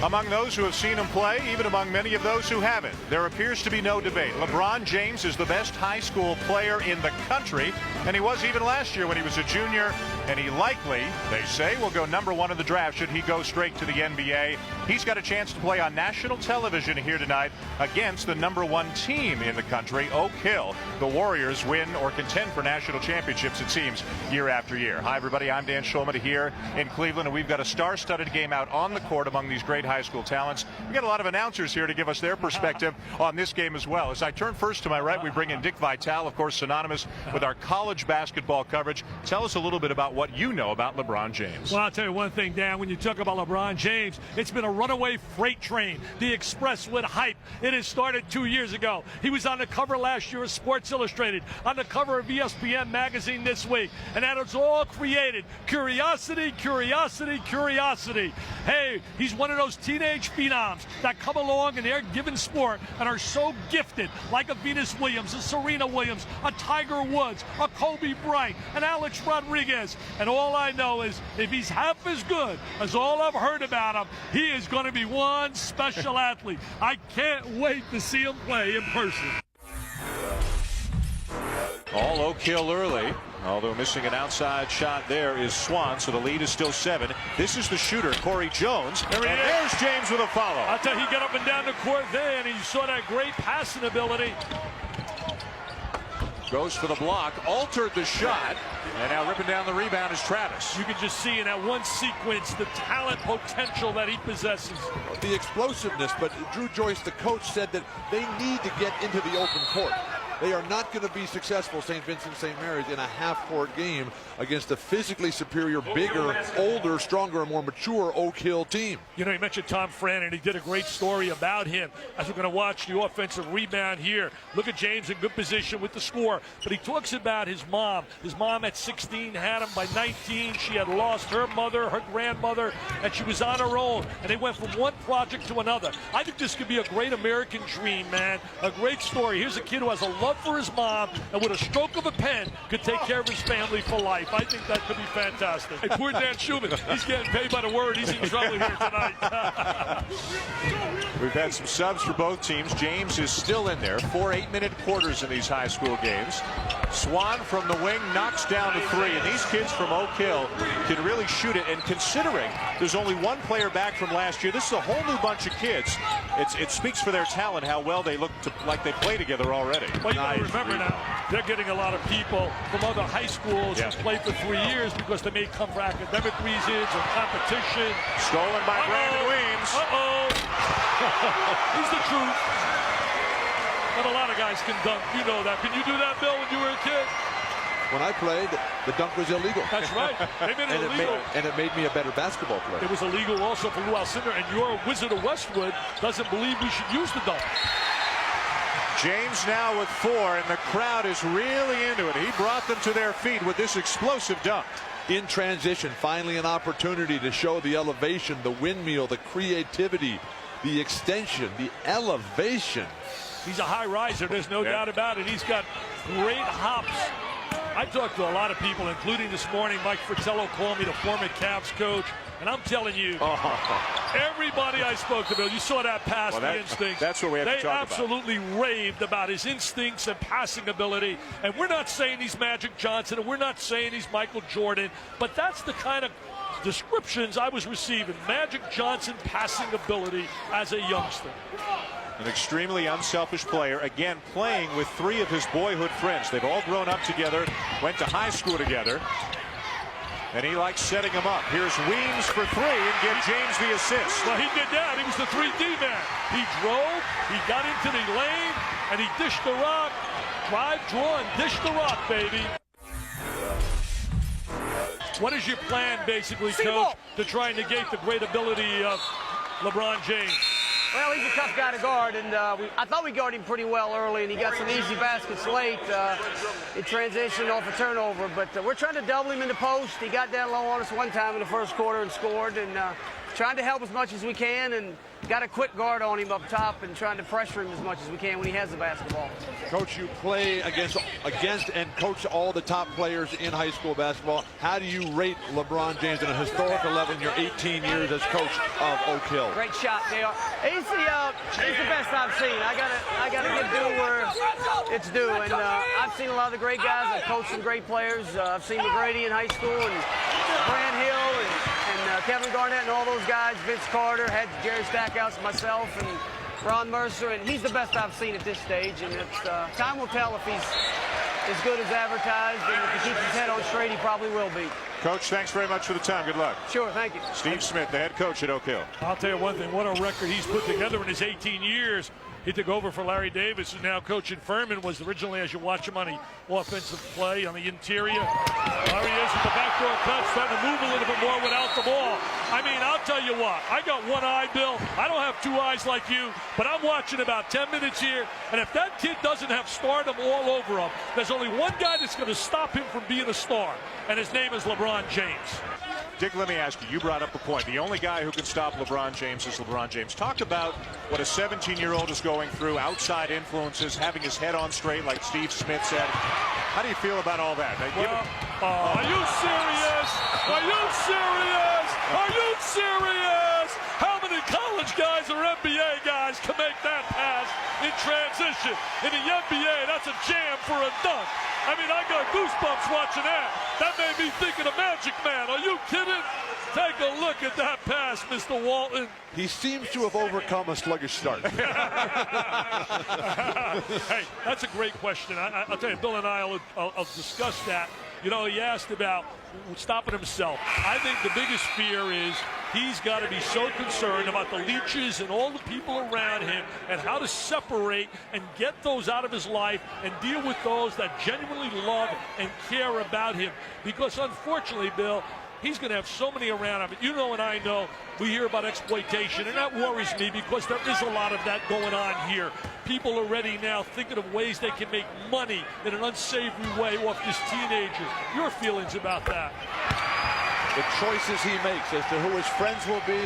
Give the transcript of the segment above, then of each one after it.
Among those who have seen him play, even among many of those who haven't, there appears to be no debate. LeBron James is the best high school player in the country, and he was even last year when he was a junior, and he likely, they say, will go #1 in the draft should he go straight to the NBA. He's got a chance to play on national television here tonight against the #1 team in the country, Oak Hill. The Warriors win or contend for national championships, it seems, year after year. Hi, everybody. I'm Dan Schulman here in Cleveland, and we've got a star-studded game out on the court among these great high school talents. We've got a lot of announcers here to give us their perspective on this game as well. As I turn first to my right, we bring in Dick Vitale, of course, synonymous with our college basketball coverage. Tell us a little bit about what you know about LeBron James. Well, I'll tell you one thing, Dan. When you talk about LeBron James, it's been a runaway freight train. The Express with hype. It has started 2 years ago. He was on the cover last year of Sports Illustrated, on the cover of ESPN magazine this week, and that has all created curiosity, curiosity, curiosity. Hey, he's one of those teenage phenoms that come along in their given sport and are so gifted, like a Venus Williams, a Serena Williams, a Tiger Woods, a Kobe Bryant, an Alex Rodriguez. And all I know is if he's half as good as all I've heard about him, he is going to be one special athlete. I can't wait to see him play in person. All Oak Hill early, although missing an outside shot there is Swan, so the lead is still 7. This is the shooter, Corey Jones, and there's James with a follow. I'll tell you, he got up and down the court there, and he saw that great passing ability. Goes for the block, altered the shot, and now ripping down the rebound is Travis. You can just see in that one sequence the talent potential that he possesses. The explosiveness, but Drew Joyce, the coach, said that they need to get into the open court. They are not going to be successful, St. Vincent St. Mary's, in a half-court game against a physically superior, bigger, older, stronger, and more mature Oak Hill team. You know, you mentioned Tom Fran, and he did a great story about him. As we're going to watch the offensive rebound here. Look at James in good position with the score. But he talks about his mom. His mom at 16 had him. By 19, she had lost her mother, her grandmother, and she was on her own. And they went from one project to another. I think this could be a great American dream, man. A great story. Here's a kid who has a love for his mom, and with a stroke of a pen could take care of his family for life. I think that could be fantastic. Hey, poor Dan Schulman, he's getting paid by the word. He's in trouble here tonight. We've had some subs for both teams. James is still in there. 4 8-minute quarters in these high school games. Swan from the wing knocks down to 3, and these kids from Oak Hill can really shoot it. And considering there's only one player back from last year, this is a whole new bunch of kids. It speaks for their talent how well they look like they play together already. Well, you got to remember now, they're getting a lot of people from other high schools who played for 3 years because they may come for academic reasons or competition. Stolen by Brandon Weems. He's the truth. Not a lot of guys can dunk. You know that. Can you do that, Bill, when you were a kid? When I played, the dunk was illegal. That's right. They made it illegal. And it made me a better basketball player. It was illegal also for Lou Alcindor, and your Wizard of Westwood doesn't believe we should use the dunk. James now with 4, and the crowd is really into it. He brought them to their feet with this explosive dunk. In transition, finally an opportunity to show the elevation, the windmill, the creativity, the extension, the elevation. He's a high riser, there's no doubt about it. He's got great hops. I talked to a lot of people, including this morning, Mike Fratello called me, the former Cavs coach, and I'm telling you, everybody I spoke to, Bill, you saw that pass, the instincts. That's what we have to talk about. They absolutely raved about his instincts and passing ability, and we're not saying he's Magic Johnson, and we're not saying he's Michael Jordan, but that's the kind of descriptions I was receiving. Magic Johnson passing ability as a youngster. An extremely unselfish player, again playing with 3 of his boyhood friends. They've all grown up together, went to high school together, and he likes setting them up. Here's Weems for 3 and get James the assist. Well, he did that. He was the 3D man. He drove, he got into the lane, and he dished the rock. Drive, draw, and dish the rock, baby. What is your plan, basically, Coach, to try and negate the great ability of LeBron James? Well, he's a tough guy to guard, and I thought we guarded him pretty well early, and he got some easy baskets late. It transitioned off a turnover, but we're trying to double him in the post. He got down low on us one time in the first quarter and scored, and trying to help as much as we can, and got a quick guard on him up top and trying to pressure him as much as we can when he has the basketball. Coach, you play against and coach all the top players in high school basketball. How do you rate LeBron James at a historical level in your 18 years as coach of Oak Hill? Great shot, JR. He's the best I've seen. I gotta give due where it's due. And I've seen a lot of the great guys. I've coached some great players. I've seen McGrady in high school and Grant Hill and Kevin Garnett and all those guys. Vince Carter, had Jerry Stackhouse, myself, and Ron Mercer. And he's the best I've seen at this stage. And it's, time will tell if he's as good as advertised. And if he keeps his head on straight, he probably will be. Coach, thanks very much for the time. Good luck. Sure, thank you. Steve Smith, the head coach at Oak Hill. I'll tell you one thing, what a record he's put together in his 18 years. He took over for Larry Davis, who's now coaching Furman, was originally, as you watch him on the offensive play on the interior. There he is with the backdoor cut, starting to move a little bit more without the ball. I mean, I'll tell you what, I got one eye, Bill. I don't have two eyes like you, but I'm watching about 10 minutes here, and if that kid doesn't have stardom all over him, there's only one guy that's going to stop him from being a star, and his name is LeBron James. Dick, let me ask you, you brought up a point. The only guy who can stop LeBron James is LeBron James. Talk about what a 17-year-old is going through, outside influences, having his head on straight, like Steve Smith said. How do you feel about all that? Are you serious? Are you serious? Are you serious? How many college guys or NBA guys can make that pass in transition? In the NBA, that's a jam for a dunk. I mean, I got goosebumps watching that. That made me think of the Magic Man. Are you kidding? Take a look at that pass, Mr. Walton. He seems to have overcome a sluggish start. Hey, that's a great question. I'll tell you, Bill and I will discuss that. You know, he asked about stopping himself. I think the biggest fear is he's got to be so concerned about the leeches and all the people around him and how to separate and get those out of his life and deal with those that genuinely love and care about him. Because unfortunately, Bill, he's going to have so many around him. You know and I know we hear about exploitation, and that worries me because there is a lot of that going on here. People are already now thinking of ways they can make money in an unsavory way off this teenager. Your feelings about that? The choices he makes as to who his friends will be,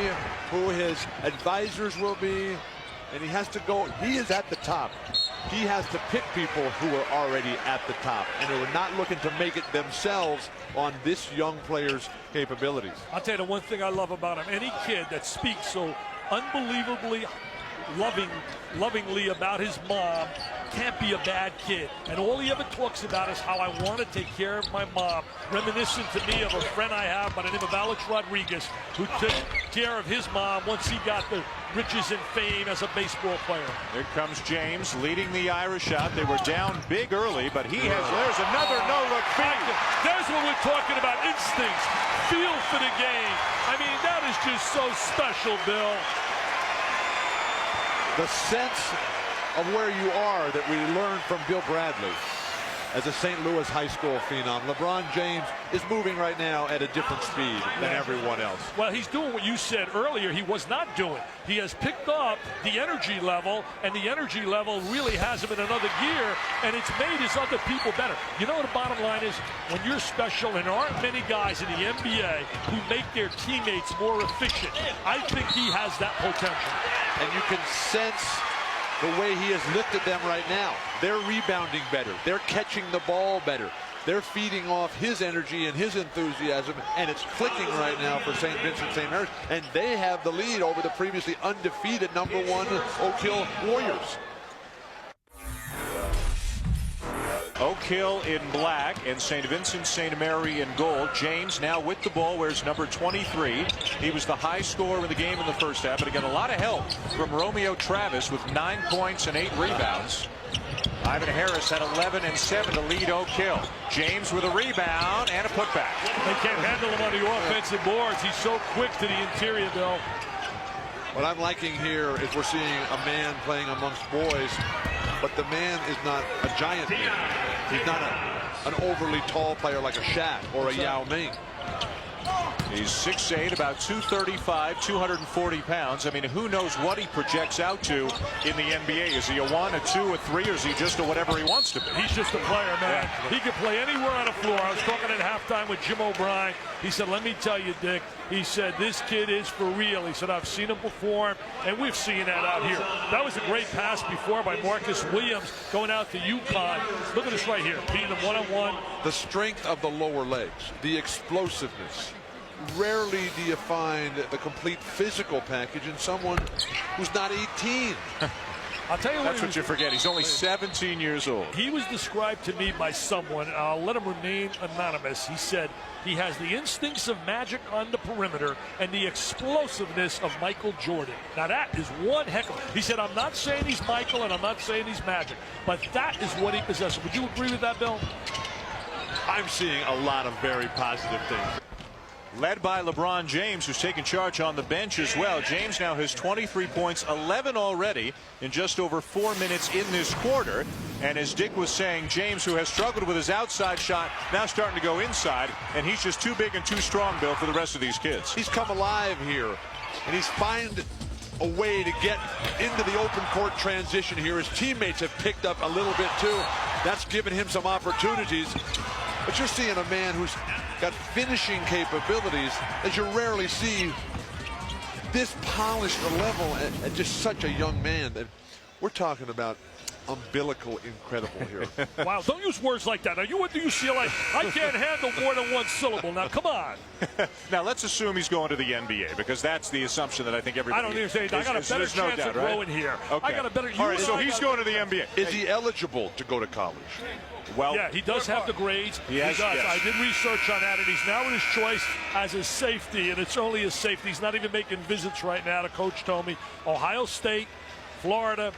who his advisors will be, and he has to go. He is at the top. He has to pick people who are already at the top and who are not looking to make it themselves on this young player's capabilities. I'll tell you the one thing I love about him. Any kid that speaks so unbelievably lovingly about his mom can't be a bad kid. And all he ever talks about is how I want to take care of my mom. Reminiscent to me of a friend I have by the name of Alex Rodriguez, who took care of his mom once he got the riches and fame as a baseball player. Here comes James leading the Irish shot. They were down big early, but there's another no-look feed. There's what we're talking about, instincts, feel for the game. I mean, that is just so special, Bill. The sense of where you are that we learned from Bill Bradley as a St. Louis high school phenom. LeBron James is moving right now at a different speed than everyone else. Well, he's doing what you said earlier he was not doing. He has picked up the energy level, and the energy level really has him in another gear, and it's made his other people better. You know what the bottom line is? When you're special, and there aren't many guys in the NBA who make their teammates more efficient, I think he has that potential. And you can sense the way he has lifted them right now. They're rebounding better. They're catching the ball better. They're feeding off his energy and his enthusiasm, and it's clicking right now for St. Vincent St. Mary's, and they have the lead over the previously undefeated #1 Oak Hill Warriors. Oak Hill in black and St. Vincent St. Mary in gold. James now with the ball, wears number 23. He was the high scorer in the game in the first half, but he got a lot of help from Romeo Travis with 9 points and 8 rebounds. Ivan Harris had 11 and 7 to lead Oak Hill. James with a rebound and a putback. They can't handle him on the offensive boards. He's so quick to the interior, Bill. What I'm liking here is we're seeing a man playing amongst boys, but the man is not a giant man. He's not an overly tall player like a Shaq or a Yao Ming. He's 6'8", about 235, 240 pounds. I mean, who knows what he projects out to in the NBA? Is he a 1, a 2, a 3, or is he just a whatever he wants to be? He's just a player, man. He can play anywhere on the floor. I was talking at halftime with Jim O'Brien. He said, let me tell you, Dick, he said, this kid is for real. He said, I've seen him perform, and we've seen that out here. That was a great pass before by Marcus Williams going out to UConn. Look at this right here, beating him one-on-one. The strength of the lower legs, the explosiveness. Rarely do you find the complete physical package in someone who's not 18. I'll tell you That's what you forget. He's only 17 years old. He was described to me by someone, I'll let him remain anonymous. He said he has the instincts of Magic on the perimeter and the explosiveness of Michael Jordan. Now that is one heck of. He said, I'm not saying he's Michael and I'm not saying he's Magic, but that is what he possesses. Would you agree with that, Bill? I'm seeing a lot of very positive things. Led by LeBron James, who's taking charge on the bench as well. James now has 23 points, 11 already in just over 4 minutes in this quarter. And as Dick was saying, James, who has struggled with his outside shot, now starting to go inside, and he's just too big and too strong, Bill, for the rest of these kids. He's come alive here, and he's found a way to get into the open court transition here. His teammates have picked up a little bit too. That's given him some opportunities. But you're seeing a man who's got finishing capabilities as you rarely see this polished a level at just such a young man. And we're talking about umbilical incredible here. Wow, don't use words like that. Now, you went to UCLA. I can't handle more than one syllable. Now, come on. Now, let's assume he's going to the NBA, because that's the assumption that I think everybody... I don't even say I got a better chance of growing here. Okay. I got a better... All right, so he's going to the NBA. Is he eligible to go to college? Well, yeah, he does have the grades. He does. Yes. I did research on that, and he's now in his choice as a safety, and it's only a safety. He's not even making visits right now. The coach told me Ohio State, Florida,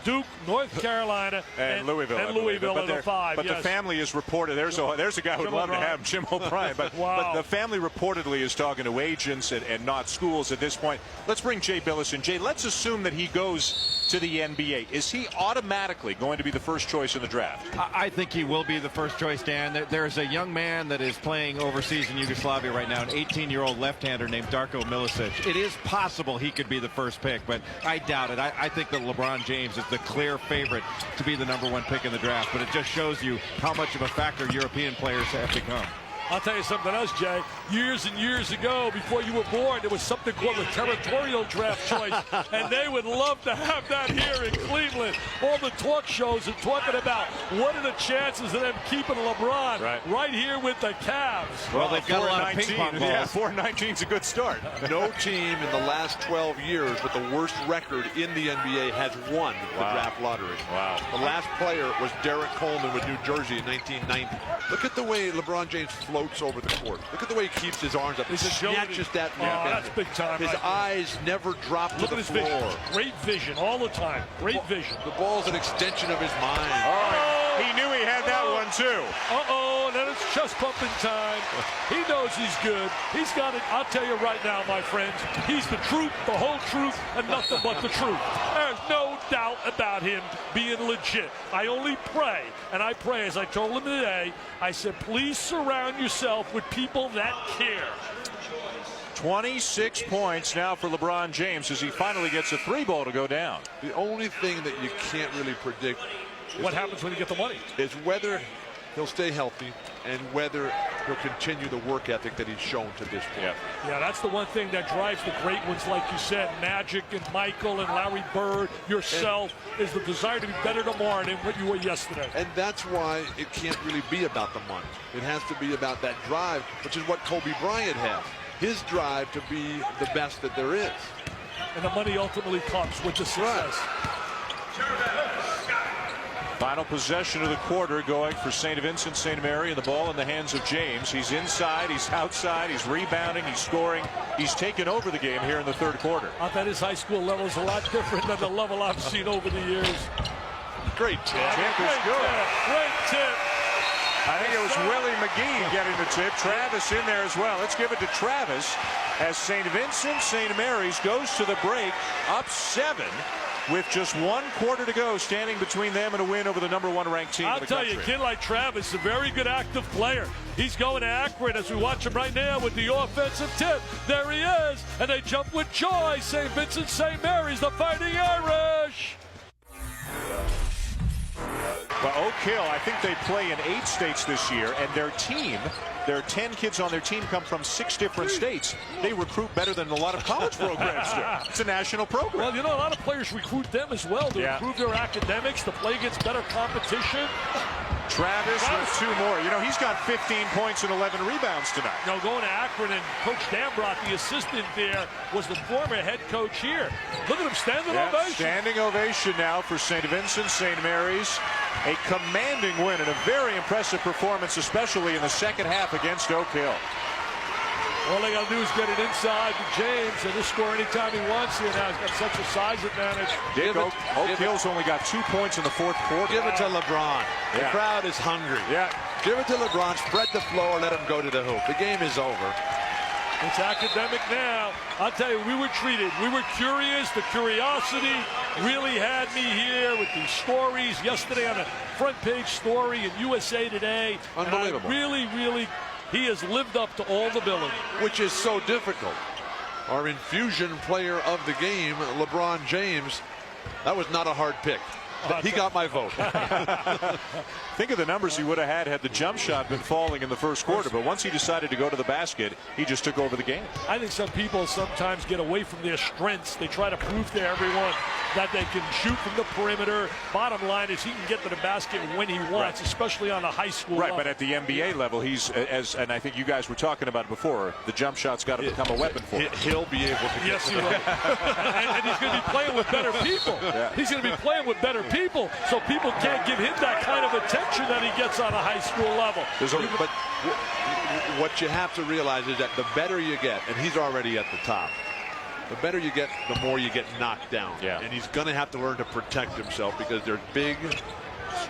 Duke, North Carolina, and Louisville. And Louisville are the five. But yes. the family is reported. There's a guy who would love to have Jim O'Brien. But, wow. but the family reportedly is talking to agents and not schools at this point. Let's bring Jay Bilas in. Jay, let's assume that he goes to the NBA. Is he automatically going to be the first choice in the draft? I think he will be the first choice, Dan. There's a young man that is playing overseas in Yugoslavia right now, an 18-year-old left-hander named Darko Milicic. It is possible he could be the first pick, but I doubt it. I think that LeBron James is the clear favorite to be the #1 pick in the draft, but it just shows you how much of a factor European players have become. I'll tell you something else, Jay. Years and years ago, before you were born, there was something called a territorial draft choice, and they would love to have that here in Cleveland. All the talk shows are talking about what are the chances of them keeping LeBron right here with the Cavs. Well, they've got a lot of ping pong balls. Yeah, 4-19 is a good start. No team in the last 12 years with the worst record in the NBA has won the draft lottery. Wow. The last player was Derek Coleman with New Jersey in 1990. Look at the way LeBron James floats over the court. Look at the way he keeps his arms up. He snatches that. That's big time. His eyes never drop to the floor. Vision. Great vision all the time. Great vision. The ball's an extension of his mind. Oh, he knew he had that one too. Uh-oh, then it's chest pumping time. He knows he's good. He's got it. I'll tell you right now, my friends, he's the truth, the whole truth, and nothing but the truth. There's no doubt about him being legit. I only pray, and I pray, as I told him today, I said, please surround yourself with people that care. 26 points now for LeBron James as he finally gets a 3-ball to go down. The only thing that you can't really predict what happens when you get the money is whether he'll stay healthy and whether he'll continue the work ethic that he's shown to this point. Yeah, that's the one thing that drives the great ones, like you said, Magic and Michael and Larry Bird, yourself, is the desire to be better tomorrow than what you were yesterday. And that's why it can't really be about the money. It has to be about that drive, which is what Kobe Bryant has. His drive to be the best that there is. And the money ultimately comes with the success. Final possession of the quarter going for St. Vincent St. Mary, and the ball in the hands of James. He's inside, he's outside, he's rebounding, he's scoring. He's taken over the game here in the third quarter. I bet his high school level is a lot different than the level I've seen over the years. Great tip. Tip is good. Great tip. I think it was Willie McGee getting the tip. Travis in there as well. Let's give it to Travis as St. Vincent St. Mary's goes to the break up 7. with just 1 quarter to go, standing between them and a win over the #1 ranked team in I'll the tell country. you, a kid like Travis is a very good active player. He's going to Akron as we watch him right now with the offensive tip. There he is, and they jump with joy. St. Vincent St. Mary's, the Fighting Irish. Well, Oak Hill, I think they play in 8 states this year, and their team, there are 10 kids on their team come from 6 different states. They recruit better than a lot of college programs do. It's a national program. Well, you know, a lot of players recruit them as well to improve their academics, to play against better competition. Travis with 2 more. You know, he's got 15 points and 11 rebounds tonight. You know, going to Akron, and Coach Dambrot, the assistant there, was the former head coach here. Look at him, standing ovation. Standing ovation now for St. Vincent St. Mary's. A commanding win and a very impressive performance, especially in the second half against Oak Hill. All they got to do is get it inside to James, and he'll score anytime he wants to. Now he's got such a size advantage. Oak Hill's only got 2 points in the 4th quarter. Give it to LeBron. The crowd is hungry. Give it to LeBron. Spread the floor. Let him go to the hoop. The game is over. It's academic now. I'll tell you, we were treated. We were curious. The curiosity really had me here with these stories. Yesterday on a front page story in USA Today. Unbelievable. And he has lived up to all the billing. Which is so difficult. Our infusion player of the game, LeBron James, that was not a hard pick. He got my vote. Think of the numbers he would have had the jump shot been falling in the 1st quarter. But once he decided to go to the basket, he just took over the game. I think some people sometimes get away from their strengths. They try to prove to everyone that they can shoot from the perimeter. Bottom line is he can get to the basket when he wants, especially on a high school level. But at the NBA level, he's, and I think you guys were talking about it before, the jump shot's got to become a weapon for him. He'll be able to get Yes, he will. and he's going to be playing with better people. He's going to be playing with better people, so people can't give him that kind of attention that he gets on a high school level. But what you have to realize is that the better you get, and he's already at the top, the better you get, the more you get knocked down. And he's going to have to learn to protect himself because there's big,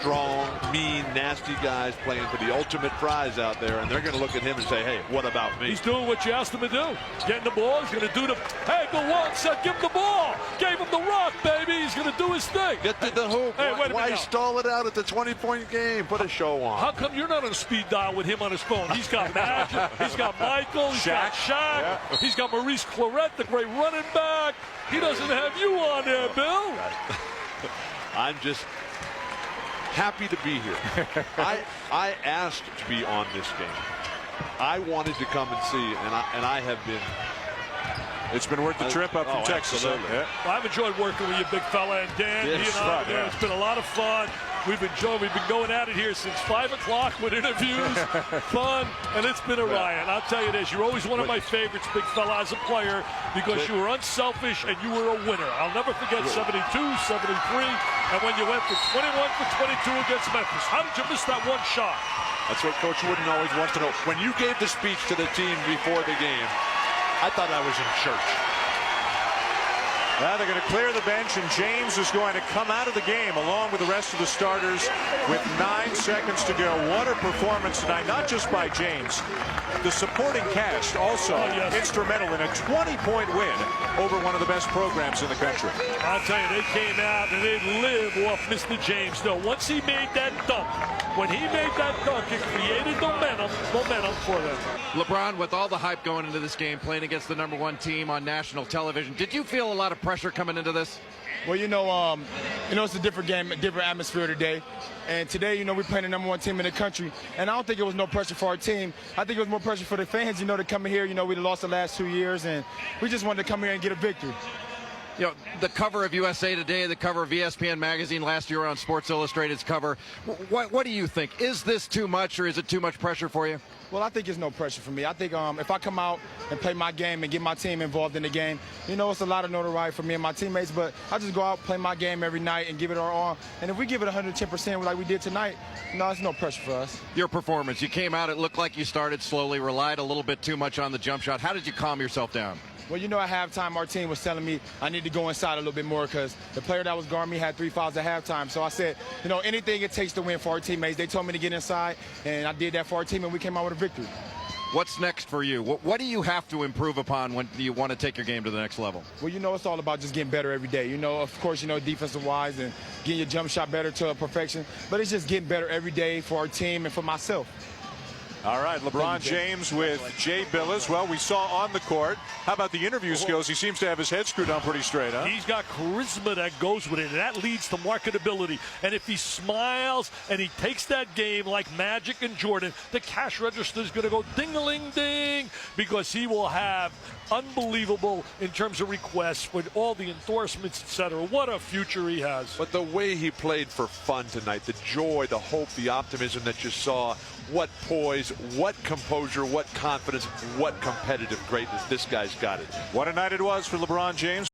strong, mean, nasty guys playing for the ultimate prize out there, and they're going to look at him and say, hey, what about me? He's doing what you asked him to do. Getting the ball. He's going to do the, hey, go on, said, give him the ball. Gave him the rock, baby. He's going to do his thing. Get to the hoop. Hey, Why stall it out at the 20-point game? Put a show on. How come you're not on a speed dial with him on his phone? He's got Magic. He's got Michael. He's got Shaq. He's got Maurice Clarett, the great running back. He doesn't have you on there, Bill. I'm just happy to be here. I asked to be on this game. I wanted to come and see, and I have been. It's been worth the trip up from Texas. Well, I've enjoyed working with you, big fella, and Dan. He and I, it's been a lot of fun. We've been going at it here since 5 o'clock with interviews, fun, and it's been a riot. I'll tell you this, you're always one of my favorites, big fella, as a player, because you were unselfish and you were a winner. I'll never forget 72, 73, and when you went for 21 for 22 against Memphis. How did you miss that one shot? That's what Coach Wooden always wants to know. When you gave the speech to the team before the game, I thought I was in church. Now they're going to clear the bench, and James is going to come out of the game along with the rest of the starters with 9 seconds to go. What a performance tonight, not just by James. The supporting cast also instrumental in a 20-point win over one of the best programs in the country. I'll tell you, they came out and they live off Mr. James, though. Once he made that dunk, when he made that dunk, it created momentum for them. LeBron, with all the hype going into this game, playing against the #1 team on national television, did you feel a lot of pressure coming into this? Well, it's a different game, a different atmosphere today. And today, we're playing the #1 team in the country. And I don't think it was no pressure for our team. I think it was more pressure for the fans, to come in here. We lost the last 2 years, and we just wanted to come here and get a victory. The cover of USA Today, the cover of ESPN magazine last year on Sports Illustrated's cover. What do you think? Is this too much, or is it too much pressure for you? Well, I think it's no pressure for me. I think if I come out and play my game and get my team involved in the game, it's a lot of notoriety for me and my teammates, but I just go out, play my game every night, and give it our all. And if we give it 110% like we did tonight, it's no pressure for us. Your performance, you came out, it looked like you started slowly, relied a little bit too much on the jump shot. How did you calm yourself down? Well, at halftime, our team was telling me I need to go inside a little bit more because the player that was guarding me had 3 fouls at halftime. So I said, anything it takes to win for our teammates. They told me to get inside, and I did that for our team, and we came out with a victory. What's next for you? What do you have to improve upon when you want to take your game to the next level? Well, it's all about just getting better every day. Of course, defensive-wise and getting your jump shot better to perfection. But it's just getting better every day for our team and for myself. All right, LeBron James with Jay Bilas. Well, we saw on the court. How about the interview skills? He seems to have his head screwed on pretty straight, huh? He's got charisma that goes with it, and that leads to marketability. And if he smiles and he takes that game like Magic and Jordan, the cash register is going to go ding-a-ling-ding because he will have unbelievable in terms of requests with all the endorsements, etc. What a future he has. But the way he played for fun tonight, the joy, the hope, the optimism that you saw, what poise, what composure, what confidence, what competitive greatness. This guy's got it. What a night it was for LeBron James.